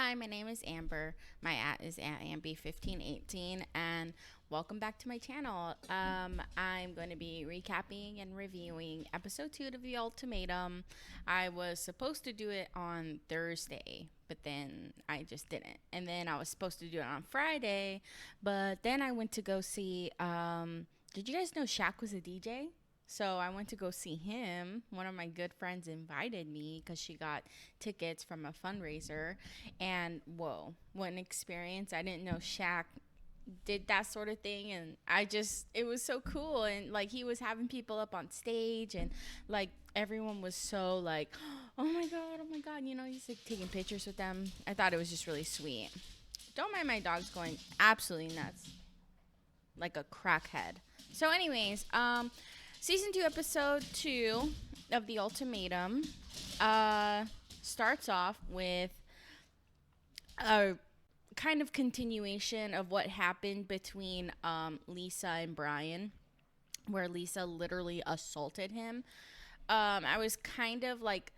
Hi, my name is Amber. My at is at Amby1518, and welcome back to my channel. I'm going to be recapping and reviewing episode 2 of The Ultimatum. I was supposed to do it on Thursday, but then I just didn't. And then I was supposed to do it on Friday, but then I went to go see. Did you guys know Shaq was a DJ? So I went to go see him. One of my good friends invited me because she got tickets from a fundraiser. And whoa, what an experience. I didn't know Shaq did that sort of thing. And it was so cool. And like, he was having people up on stage, and like, everyone was so like, oh my God, oh my God. You know, he's like taking pictures with them. I thought it was just really sweet. Don't mind my dog's going absolutely nuts like a crackhead. So, anyways, season 2, episode 2 of The Ultimatum uh, starts off with a kind of continuation of what happened between Lisa and Brian, where Lisa literally assaulted him. I was kind of like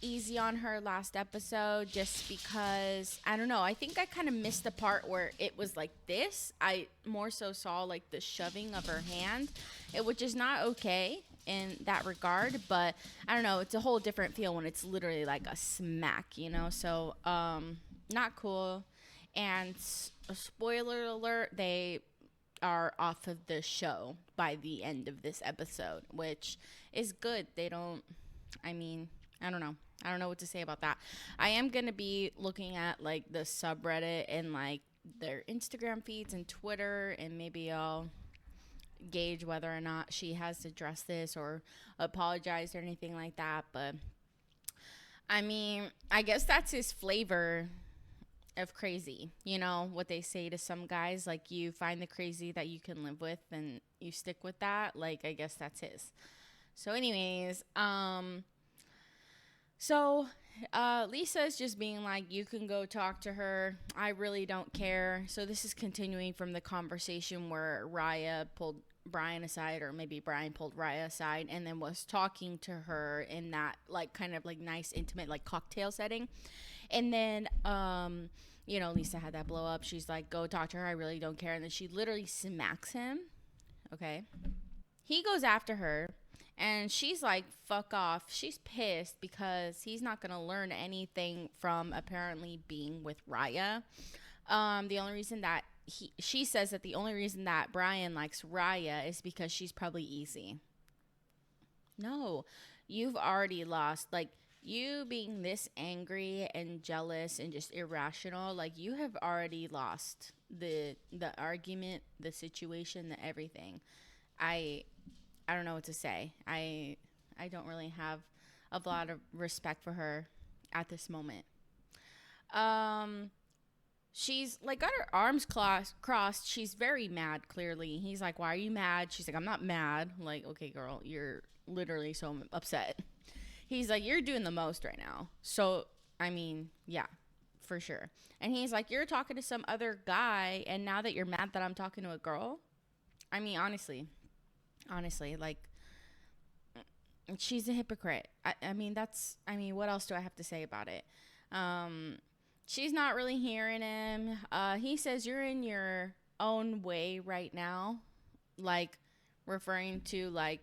easy on her last episode just because I don't know. I think I kind of missed the part where it was like this. I more so saw like the shoving of her hand, which is not okay in that regard. But I don't know. It's a whole different feel when it's literally like a smack, you know. So not cool. And spoiler alert, they are off of the show by the end of this episode, which is good. They don't. I mean, I don't know. I don't know what to say about that. I am going to be looking at like the subreddit and like their Instagram feeds and Twitter, and maybe I'll gauge whether or not she has addressed this or apologized or anything like that. But I mean, I guess that's his flavor of crazy. You know what they say to some guys, like, you find the crazy that you can live with and you stick with that. Like, I guess that's his. So anyways, So, Lisa's just being like, you can go talk to her. I really don't care. So, this is continuing from the conversation where Raya pulled Brian aside, or maybe Brian pulled Raya aside, and then was talking to her in that, like, kind of like nice, intimate, like, cocktail setting. And then, Lisa had that blow up. She's like, go talk to her. I really don't care. And then she literally smacks him. Okay. He goes after her, and she's like, fuck off. She's pissed because he's not going to learn anything from apparently being with Raya. The only reason that she says that the only reason that Brian likes Raya is because she's probably easy. No, you've already lost. Like, you being this angry and jealous and just irrational, like, you have already lost the argument, the situation, the everything. I I don't know what to say. I don't really have a lot of respect for her at this moment. Um, she's like got her arms crossed. She's very mad. Clearly, he's like, "Why are you mad?" She's like, "I'm not mad." I'm like, okay, girl, you're literally so upset. He's like, "You're doing the most right now." So I mean, yeah, for sure. And he's like, "You're talking to some other guy, and now that you're mad that I'm talking to a girl." I mean, honestly, like, she's a hypocrite. I mean, what else do I have to say about it? Um, she's not really hearing him. He says, you're in your own way right now. Like, referring to, like,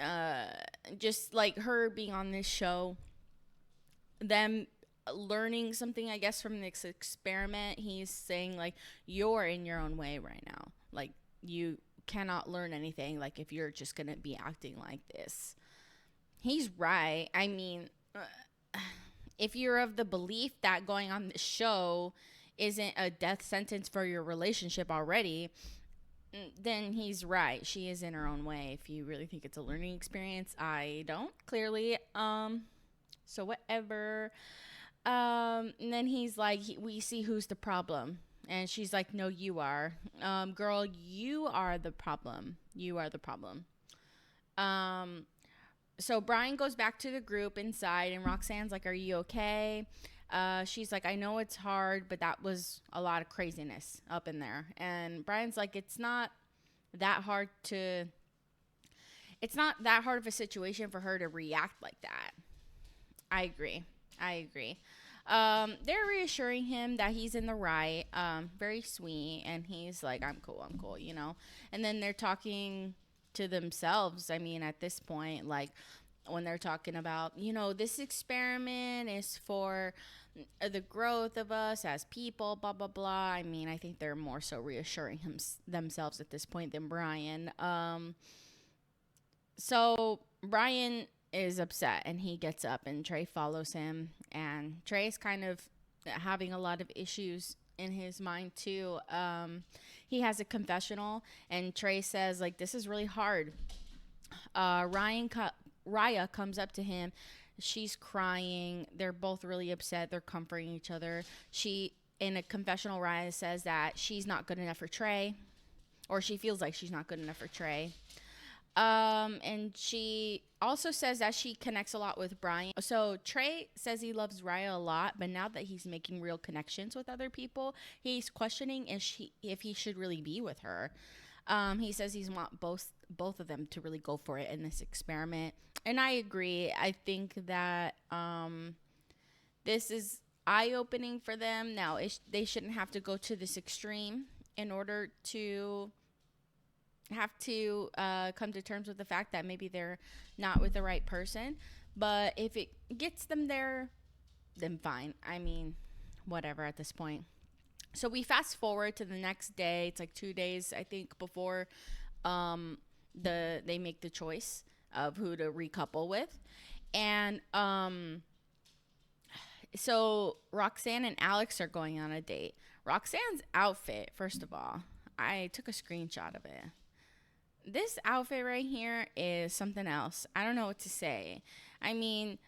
uh, just like her being on this show, them learning something, I guess, from this experiment. He's saying, like, you're in your own way right now. Like, you cannot learn anything, like, if you're just gonna be acting like this. He's right. I mean, if you're of the belief that going on the show isn't a death sentence for your relationship already, then he's right. She is in her own way. If you really think it's a learning experience, I don't, clearly. So whatever. And then he's like, we see who's the problem. And she's like, no, you are. Girl, you are the problem. You are the problem. Um, so Brian goes back to the group inside, and Roxanne's like, are you okay? She's like, I know it's hard, but that was a lot of craziness up in there. And Brian's like, it's not that hard of a situation for her to react like that. I agree. I agree. They're reassuring him that he's in the right. Very sweet, and he's like, I'm cool, you know. And then they're talking to themselves. I mean, at this point, like when they're talking about, you know, this experiment is for the growth of us as people, blah blah blah. I mean, I think they're more so reassuring themselves at this point than Brian. So Brian is upset and he gets up and Trey follows him, and Trey's kind of having a lot of issues in his mind too. He has a confessional and Trey says like, this is really hard. Raya comes up to him. She's crying. They're both really upset. They're comforting each other. She, in a confessional, Raya says that she's not good enough for Trey, or she feels like she's not good enough for Trey. And she also says that she connects a lot with Brian. So Trey says he loves Raya a lot, but now that he's making real connections with other people, he's questioning if he should really be with her. He says he's want both of them to really go for it in this experiment, and I agree. I think that this is eye opening for them. Now they shouldn't have to go to this extreme in order to have to come to terms with the fact that maybe they're not with the right person. But if it gets them there, then fine. I mean, whatever at this point. So we fast forward to the next day. It's like 2 days, I think, before they make the choice of who to recouple with. And so Roxanne and Alex are going on a date. Roxanne's outfit, first of all, I took a screenshot of it. This outfit right here is something else. I don't know what to say. I mean,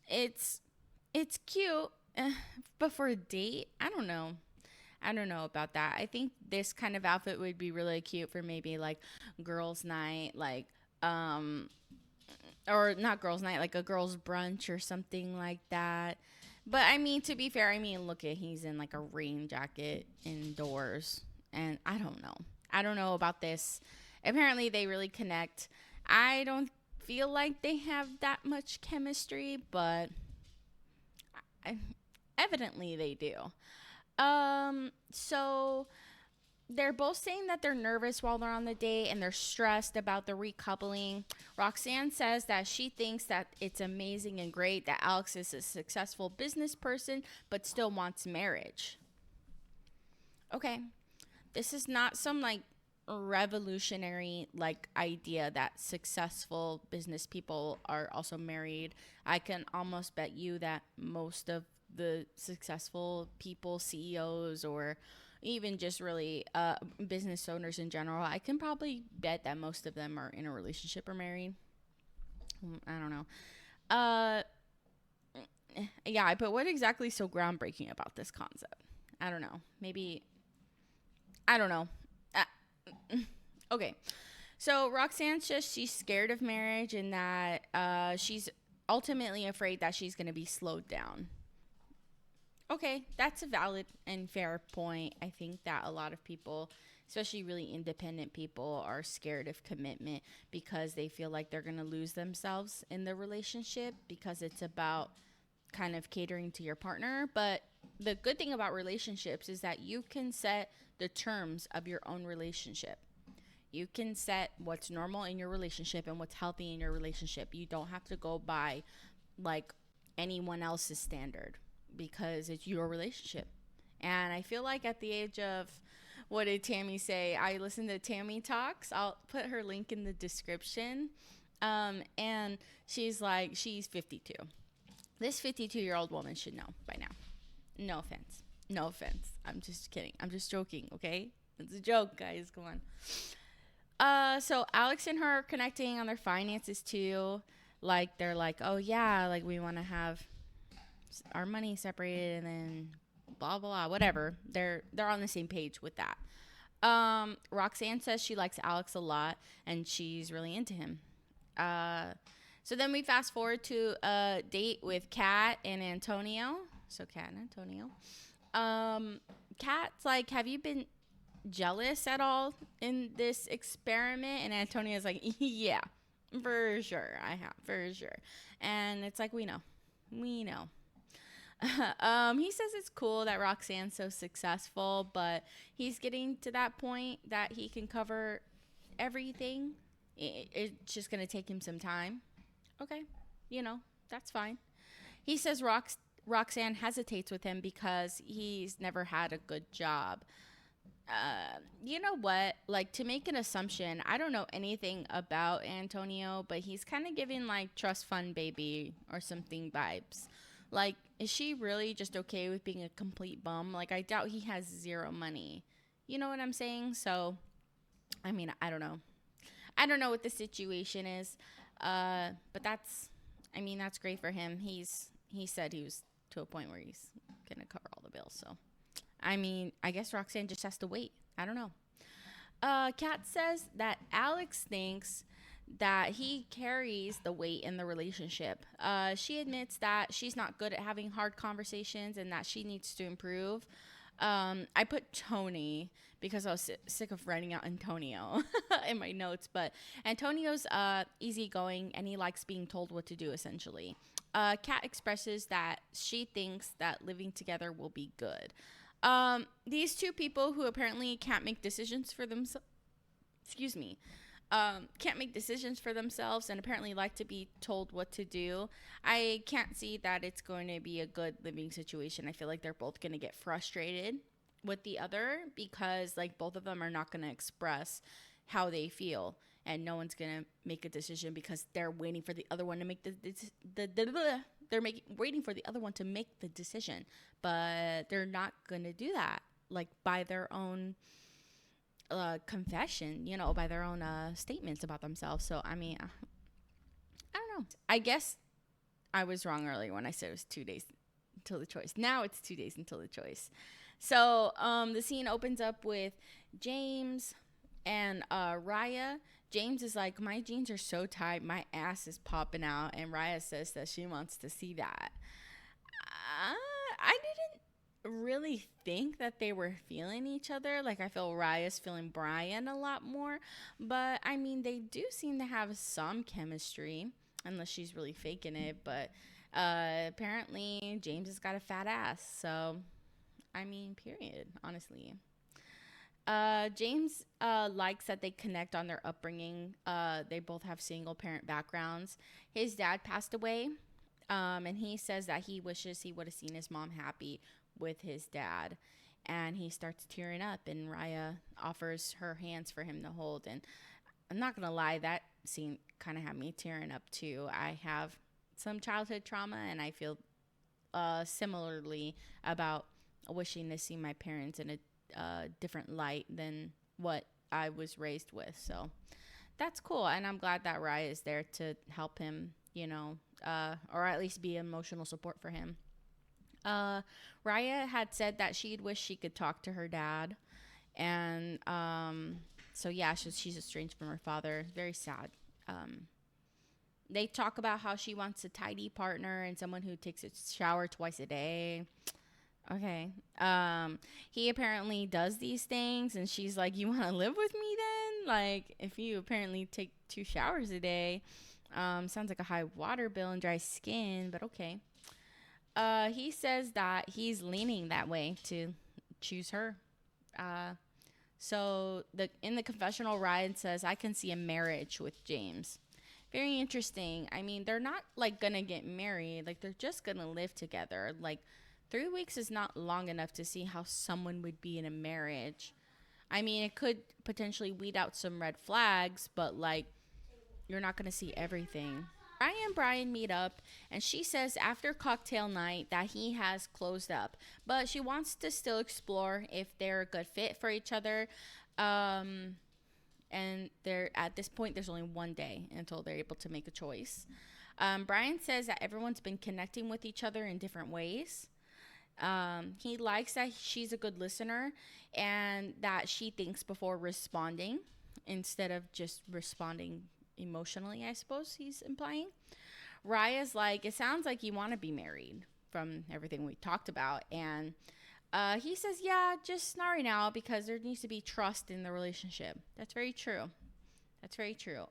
it's cute, but for a date, I don't know. I don't know about that. I think this kind of outfit would be really cute for maybe like girls' night, like or not girls' night, like a girls' brunch or something like that. But I mean, to be fair, I mean, look at, he's in like a rain jacket indoors, and I don't know. I don't know about this. Apparently, they really connect. I don't feel like they have that much chemistry, but evidently they do. So they're both saying that they're nervous while they're on the date and they're stressed about the recoupling. Roxanne says that she thinks that it's amazing and great that Alex is a successful business person but still wants marriage. Okay. This is not some like revolutionary like idea that successful business people are also married. I can almost bet you that most of the successful people, CEOs, or even just really business owners in general, I can probably bet that most of them are in a relationship or married. I don't know. Yeah, but what exactly is so groundbreaking about this concept? I don't know. Maybe, I don't know. Okay. So Roxanne says she's scared of marriage and that she's ultimately afraid that she's going to be slowed down. Okay, that's a valid and fair point. I think that a lot of people, especially really independent people, are scared of commitment because they feel like they're going to lose themselves in the relationship because it's about kind of catering to your partner. But the good thing about relationships is that you can set the terms of your own relationship. You can set what's normal in your relationship and what's healthy in your relationship. You don't have to go by like anyone else's standard, because it's your relationship. And I feel like at the age of, what did Tammy say? I listened to Tammy Talks. I'll put her link in the description. And she's like, she's 52. This 52-year-old woman should know by now. No offense. No offense. I'm just kidding. I'm just joking, okay? It's a joke, guys. Come on. So Alex and her are connecting on their finances too. Like, they're like, oh yeah, like we want to have our money separated and then blah blah, whatever. They're on the same page with that. Roxanne says she likes Alex a lot and she's really into him. So then we fast forward to a date with Kat and Antonio. So Kat and Antonio. Kat's like, have you been jealous at all in this experiment? And Antonio's like, yeah, for sure I have, for sure. And it's like, we know. He says it's cool that Roxanne's so successful, but he's getting to that point that he can cover everything. It's just gonna take him some time. Okay, that's fine. He says Roxanne hesitates with him because he's never had a good job. You know what? Like, to make an assumption, I don't know anything about Antonio, but he's kind of giving like trust fund baby or something vibes. Like, is she really just okay with being a complete bum? Like, I doubt he has zero money. You know what I'm saying? So, I mean, I don't know. I don't know what the situation is. But that's great for him. He said he was to a point where he's gonna cover all the bills. So, I mean, I guess Roxanne just has to wait. I don't know. Kat says that Alex thinks that he carries the weight in the relationship. She admits that she's not good at having hard conversations and that she needs to improve. I put Tony because I was sick of writing out Antonio in my notes, but Antonio's easygoing and he likes being told what to do, essentially. Kat expresses that she thinks that living together will be good. These two people who apparently can't make decisions for themselves, excuse me, can't make decisions for themselves and apparently like to be told what to do. I can't see that it's going to be a good living situation. I feel like they're both going to get frustrated with the other because like both of them are not going to express how they feel and no one's going to make a decision because they're waiting for the other one to make waiting for the other one to make the decision, but they're not going to do that like by their own confession, by their own statements about themselves. So, I mean, I don't know. I guess I was wrong earlier when I said it was 2 days until the choice. Now it's 2 days until the choice. So, the scene opens up with James and Raya. James is like, my jeans are so tight, my ass is popping out. And Raya says that she wants to see that. I didn't really think that they were feeling each other. Like, I feel Raya's feeling Brian a lot more. But, I mean, they do seem to have some chemistry, unless she's really faking it. But apparently, James has got a fat ass. So, I mean, period, honestly. James likes that they connect on their upbringing. They both have single parent backgrounds. His dad passed away, and he says that he wishes he would have seen his mom happy with his dad. And he starts tearing up, and Raya offers her hands for him to hold. And I'm not going to lie, that scene kind of had me tearing up too. I have some childhood trauma, and I feel similarly about wishing to see my parents in a different light than what I was raised with. So that's cool. And I'm glad that Raya is there to help him, or at least be emotional support for him. Raya had said that she'd wish she could talk to her dad. And so, yeah, she's estranged from her father. Very sad. They talk about how she wants a tidy partner and someone who takes a shower twice a day. Okay. He apparently does these things, and she's like, "You want to live with me then? Like, if you apparently take 2 showers a day, sounds like a high water bill and dry skin, but okay." He says that he's leaning that way to choose her. So in the confessional, Ryan says, "I can see a marriage with James." Very interesting. I mean, they're not like gonna get married; like they're just gonna live together. Like 3 weeks is not long enough to see how someone would be in a marriage. I mean, it could potentially weed out some red flags, but like you're not gonna see everything. Ryan and Brian meet up, and she says after cocktail night that he has closed up, but she wants to still explore if they're a good fit for each other. And they're at this point, there's only one day until they're able to make a choice. Brian says that everyone's been connecting with each other in different ways. He likes that she's a good listener and that she thinks before responding instead of just responding emotionally, I suppose he's implying. Raya's like, it sounds like you want to be married from everything we talked about. And he says, yeah, just not right now because there needs to be trust in the relationship. That's very true. That's very true.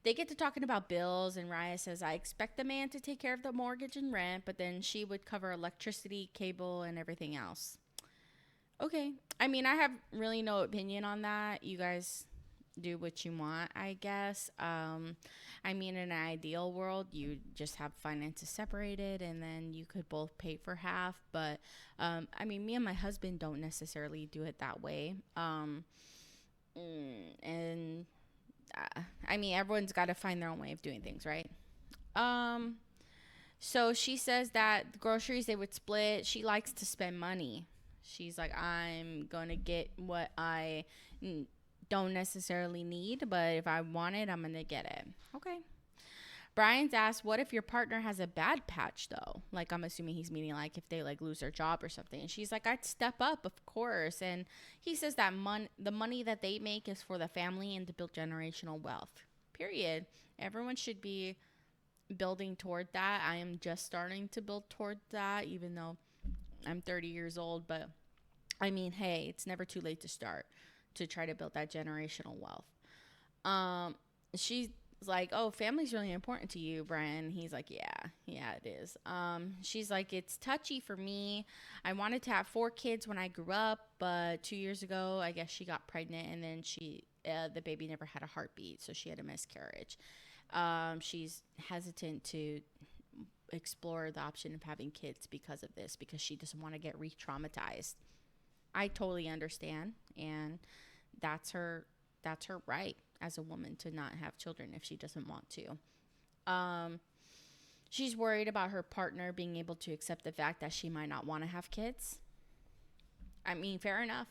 They get to talking about bills, and Raya says, I expect the man to take care of the mortgage and rent, but then she would cover electricity, cable, and everything else. Okay. I mean, I have really no opinion on that. You guys do what you want, I guess. I mean, in an ideal world, you just have finances separated and then you could both pay for half. But I mean, me and my husband don't necessarily do it that way. And I mean, everyone's got to find their own way of doing things, right? Um, so she says that the groceries they would split. She likes to spend money. She's like, I'm going to get what I don't necessarily need, but if I want it, I'm going to get it. Okay. Brian's asked, what if your partner has a bad patch though? Like, I'm assuming he's meaning like if they like lose their job or something. And she's like, I'd step up, of course. And he says that the money that they make is for the family and to build generational wealth. Period. Everyone should be building toward that. I am just starting to build toward that, even though I'm 30 years old. But I mean, hey, it's never too late to start to try to build that generational wealth. She's like, oh, family's really important to you, Brian. He's like, yeah, it is. She's like, it's touchy for me. I wanted to have 4 kids when I grew up, but 2 years ago, I guess she got pregnant, and then the baby never had a heartbeat, so she had a miscarriage. She's hesitant to explore the option of having kids because of this, because she doesn't want to get re-traumatized. I totally understand, and that's her right as a woman to not have children if she doesn't want to. She's worried about her partner being able to accept the fact that she might not want to have kids. I mean, fair enough.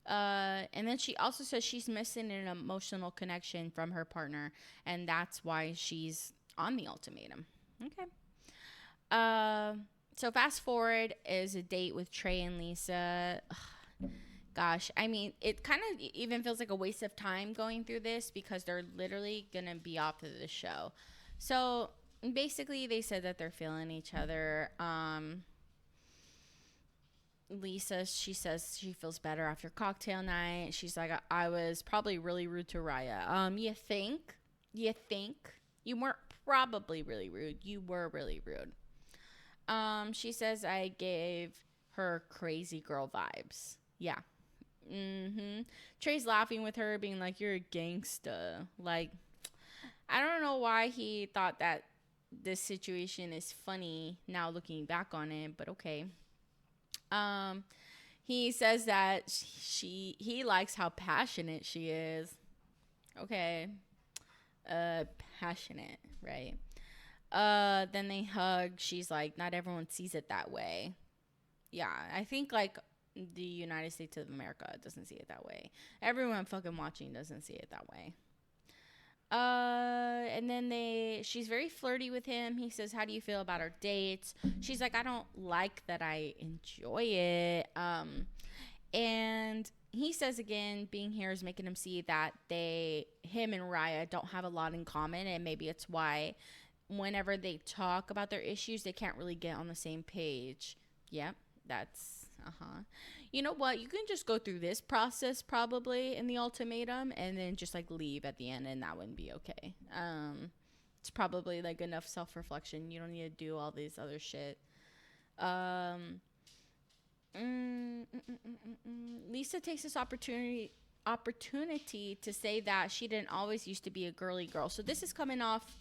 And then she also says she's missing an emotional connection from her partner, and that's why she's on the ultimatum. Okay. So fast forward is a date with Trey and Lisa. Ugh, gosh, I mean, it kind of even feels like a waste of time going through this because they're literally gonna be off of the show. So basically, they said that they're feeling each other. Lisa, she says she feels better after cocktail night. She's like, I was probably really rude to Raya. You think? You weren't probably really rude. You were really rude. She says I gave her crazy girl vibes. Yeah. Trey's laughing with her, being like, you're a gangsta. Like, I don't know why he thought that this situation is funny now looking back on it, but okay. He says that he likes how passionate she is. Okay. Passionate, right? Then they hug. She's like, not everyone sees it that way. Yeah, I think like the United States of America doesn't see it that way. Everyone fucking watching doesn't see it that way. And then she's very flirty with him. He says, how do you feel about our dates? She's like, I don't like that I enjoy it. And he says again, being here is making him see that him and Raya don't have a lot in common, and maybe it's why whenever they talk about their issues, they can't really get on the same page. Yep, that's you know what? You can just go through this process probably in the ultimatum and then just like leave at the end, and that wouldn't be okay. It's probably like enough self-reflection. You don't need to do all these other shit. Lisa takes this opportunity to say that she didn't always used to be a girly girl. So this is coming off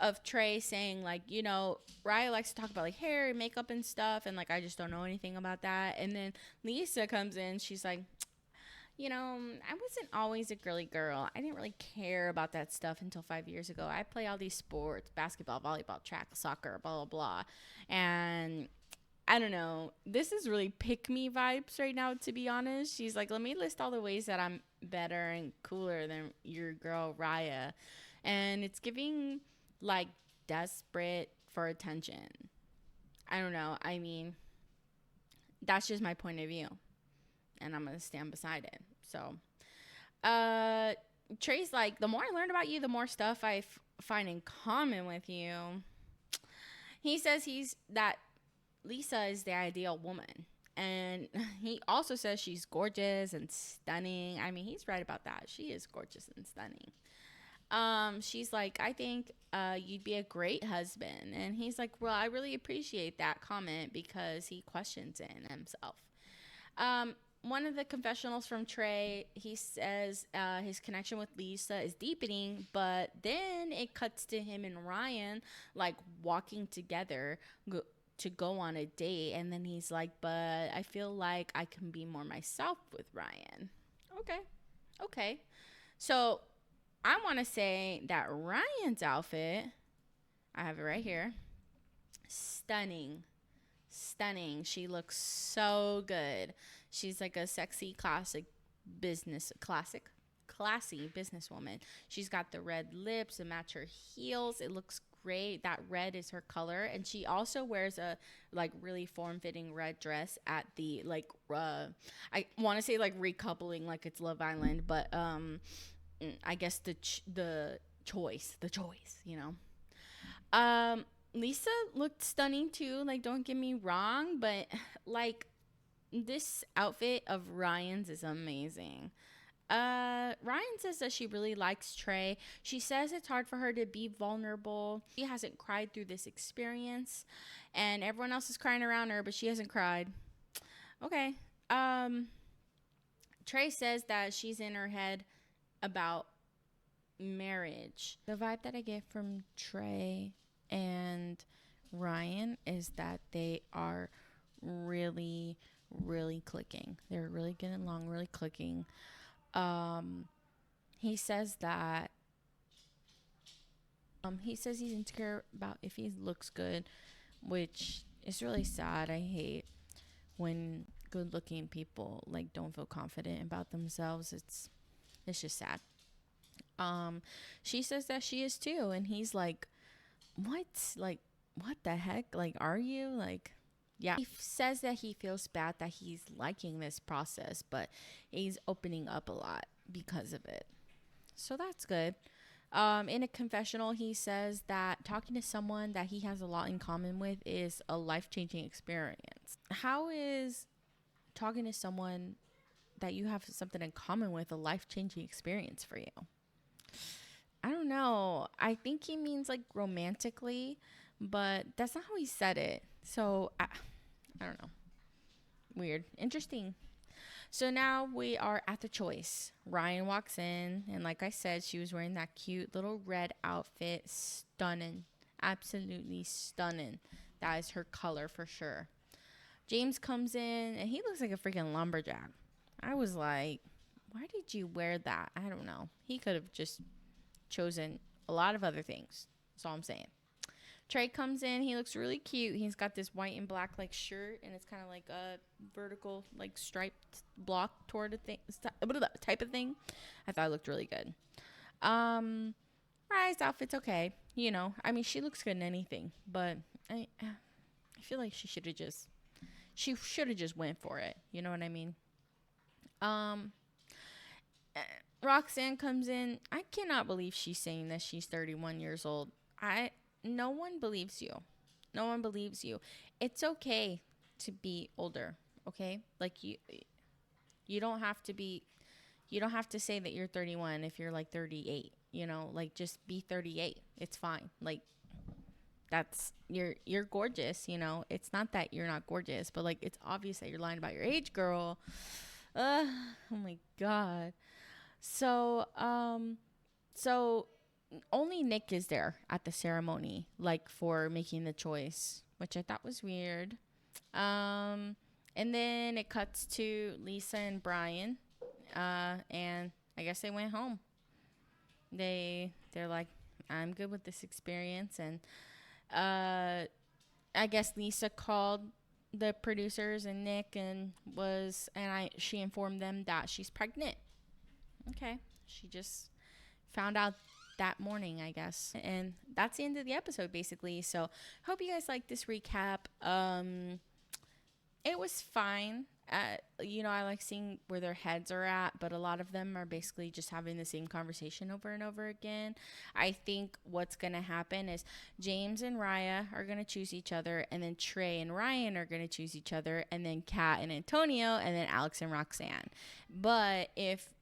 of Trey saying, like, you know, Raya likes to talk about like hair and makeup and stuff, and like I just don't know anything about that. And then Lisa comes in, she's like, you know, I wasn't always a girly girl. I didn't really care about that stuff until 5 years ago. I play all these sports, basketball, volleyball, track, soccer, blah, blah, blah. And I don't know. This is really pick me vibes right now, to be honest. She's like, let me list all the ways that I'm better and cooler than your girl, Raya. And it's giving like desperate for attention. I don't know. I mean, that's just my point of view, and I'm going to stand beside it. So, Trey's like, the more I learn about you, the more stuff I find in common with you. He says that Lisa is the ideal woman. And he also says she's gorgeous and stunning. I mean, he's right about that. She is gorgeous and stunning. She's like, I think you'd be a great husband. And he's like, well, I really appreciate that comment because he questions it in himself. One of the confessionals from Trey, he says his connection with Lisa is deepening, but then it cuts to him and Ryan like walking together to go on a date. And then he's like, but I feel like I can be more myself with Ryan. Okay. Okay. So I want to say that Ryan's outfit, I have it right here, stunning. Stunning. She looks so good. She's like a sexy classy businesswoman. She's got the red lips to match her heels. It looks great. That red is her color, and she also wears a like really form-fitting red dress at the like I want to say like recoupling like it's Love Island, but I guess the choice, you know. Lisa looked stunning too. Like, don't get me wrong, but like this outfit of Ryan's is amazing. Ryan says that she really likes Trey. She says it's hard for her to be vulnerable. She hasn't cried through this experience, and everyone else is crying around her, but she hasn't cried. Okay. Trey says that she's in her head about marriage. The vibe that I get from Trey and Ryan is that they are really, really clicking. They're really getting along, really clicking. He says that he says he's insecure about if he looks good, which is really sad. I hate when good-looking people like don't feel confident about themselves. It's just sad. She says that she is too, and he's like, what? Like, what the heck? Like, are you? Like, yeah. He says that he feels bad that he's liking this process, but he's opening up a lot because of it. So that's good. In a confessional, he says that talking to someone that he has a lot in common with is a life-changing experience. How is talking to someone that you have something in common with a life-changing experience for you? I don't know. I think he means like romantically, but that's not how he said it. So I don't know. Weird. Interesting. So now we are at the choice. Ryan walks in, and like I said, she was wearing that cute little red outfit. Stunning. Absolutely stunning. That is her color for sure. James comes in, and he looks like a freaking lumberjack. I was like, why did you wear that? I don't know. He could have just chosen a lot of other things. That's all I'm saying. Trey comes in. He looks really cute. He's got this white and black like shirt, and it's kind of like a vertical like striped block toward a thing type of thing. I thought it looked really good. Ryan's outfit's okay. You know, I mean, she looks good in anything, but I feel like she should have just went for it. You know what I mean? Roxanne comes in. I cannot believe she's saying that she's 31 years old. No one believes you. No one believes you. It's okay to be older, okay? Like you don't have to say that you're 31 if you're like 38, you know? Like just be 38. It's fine. Like that's you're gorgeous, you know? It's not that you're not gorgeous, but like it's obvious that you're lying about your age, girl. Oh my god. So only Nick is there at the ceremony, like for making the choice, which I thought was weird. And then it cuts to Lisa and Brian, and I guess they went home. They're like, I'm good with this experience, and I guess Lisa called the producers and Nick she informed them that she's pregnant. Okay, she just found out that morning, I guess. And that's the end of the episode, basically. So hope you guys like this recap. It was fine. I like seeing where their heads are at, but a lot of them are basically just having the same conversation over and over again. I think what's going to happen is James and Raya are going to choose each other, and then Trey and Ryan are going to choose each other, and then Kat and Antonio, and then Alex and Roxanne. But if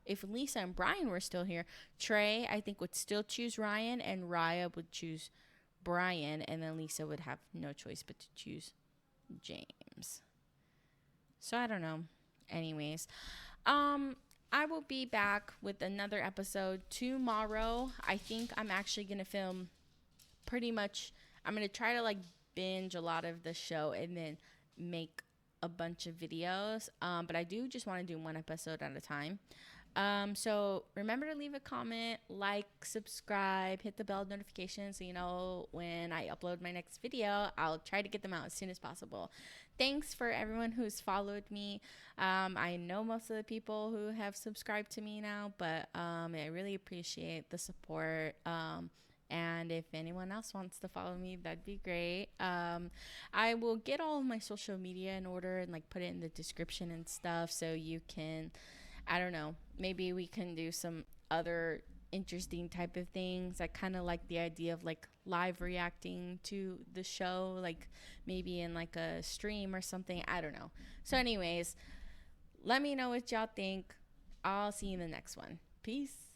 if Lisa and Brian were still here, Trey, I think, would still choose Ryan, and Raya would choose Brian, and then Lisa would have no choice but to choose James. So I don't know. Anyways, um, I will be back with another episode tomorrow. I think I'm actually gonna film pretty much. I'm gonna try to like binge a lot of the show and then make a bunch of videos. But I do just want to do one episode at a time. So remember to leave a comment, like, subscribe, hit the bell notification so you know when I upload my next video. I'll try to get them out as soon as possible. Thanks for everyone who's followed me. I know most of the people who have subscribed to me now, but I really appreciate the support. And if anyone else wants to follow me, that'd be great. I will get all of my social media in order and like put it in the description and stuff so you can, I don't know, maybe we can do some other interesting type of things. I kind of like the idea of like live reacting to the show, like maybe in like a stream or something. I don't know. So anyways, let me know what y'all think. I'll see you in the next one. Peace.